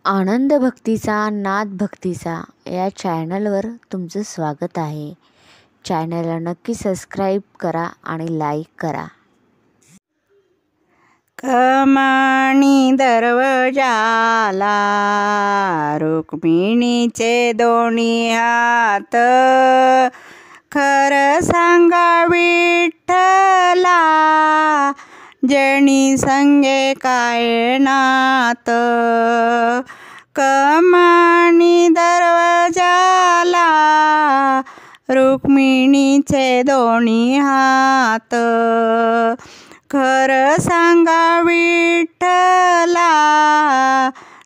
आनंद भक्तीचा नाद भक्तीचा या चॅनलवर तुमचं स्वागत आहे. चॅनलला नक्की सबस्क्राईब करा आणि लाईक करा. कमानी दरवाजाला रुक्मिणीचे दोन्ही हात, खरं सांगा विठ्ठला जणी संगे काय नात. कमानी दरवाजाला रुक्मिणीचे दोन्ही हात, खरं सांगा विठ्ठला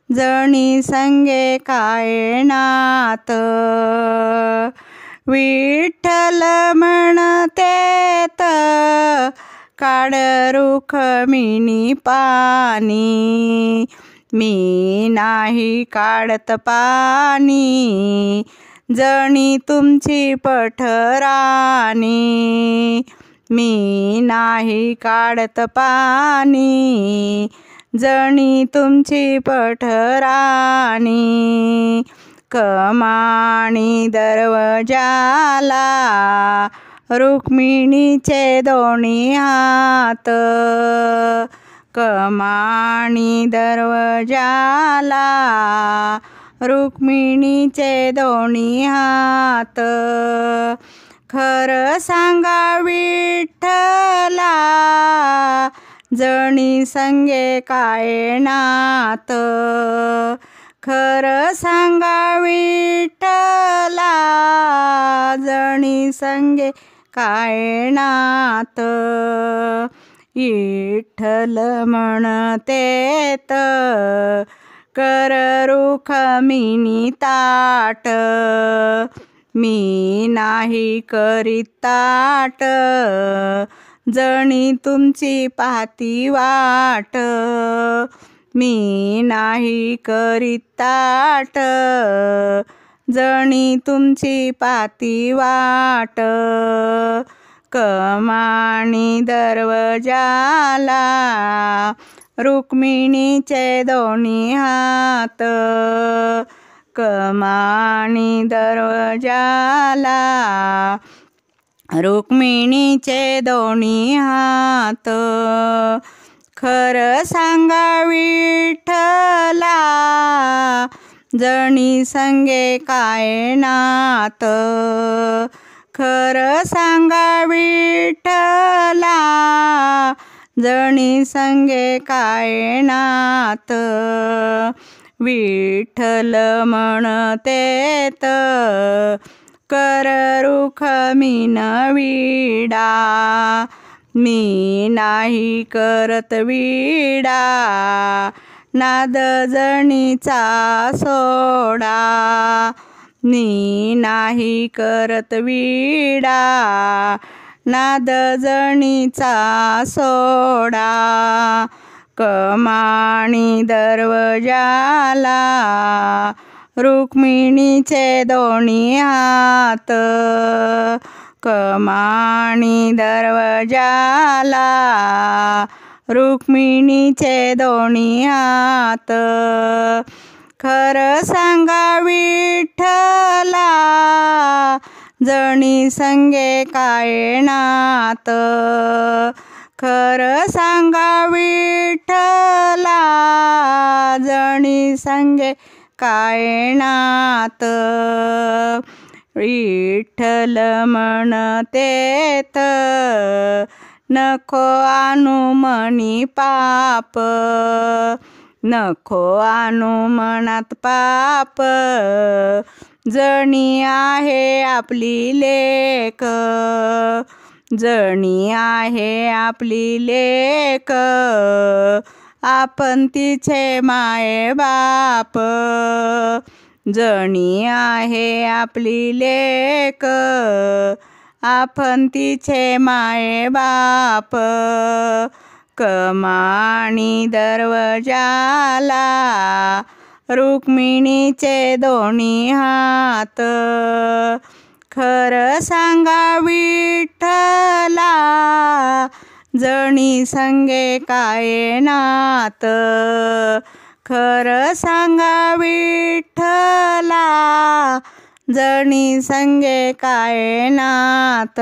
जणी संगे काय नात. विठ्ठल म्हणतेत काढ रुक्मिणी पाणी, मी नाही काढत पाणी जणी तुमची पठराणी. मी नाही काढत पाणी जणी तुमची पठराणी. कमानी दरवाजाला रुक्मिणीचे दोन्ही हात, कमानी दरवाजाला रुक्मिणीचे दोन्ही हात, खरं सांगा विठ्ठला जणी संगे काय नात. खरं सांगा विठ्ठला जणी संगे काय नात. विठ्ठल म्हणतेत कर रुक्मिणी ताट, मी नाही करीत ताट जणी तुमची पाहती वाट. मी नाही करीत ताट जणी तुमची पाहती वाट. कमानी दरवाजाला रुक्मिणीचे दोन्ही हात, कमानी दरवाजाला रुक्मिणीचे दोन्ही हात, खरं सांगा विठ्ठला जणी संगे काय नात. खरं सांगा विठ्ठला जणी संगे काय नात. विठ्ठल म्हणतेत कर रुक्मिण विडा, मी नाही करत विडा नाद जणीचा सोडा. मी नाही करत विडा नाद जणीचा सोडा. कमानी दरवाजाला रुक्मिणीचे दोन्ही हात, कमानी दरवाजाला रुक्मिणीचे दोन्ही हात, खरं सांगा विठ्ठला जणी संगे काय नात. खरं सांगा विठ्ठला जणी संगे काय नात. विठ्ठल म्हणतेत नको आणू मनी पाप, नको आणू मनात पाप जणी आहे आपली लेक. जणी आहे आपली लेक आपण तिचे माये बाप. जणी आहे आपली लेक आपण तिचे माये बाप. कमानी दरवाजाला रुक्मिणीचे दोन्ही हात, खरं सांगा विठ्ठला जणी संगे काय नात. खरं सांगा विठ्ठला जणी संगे काय नात.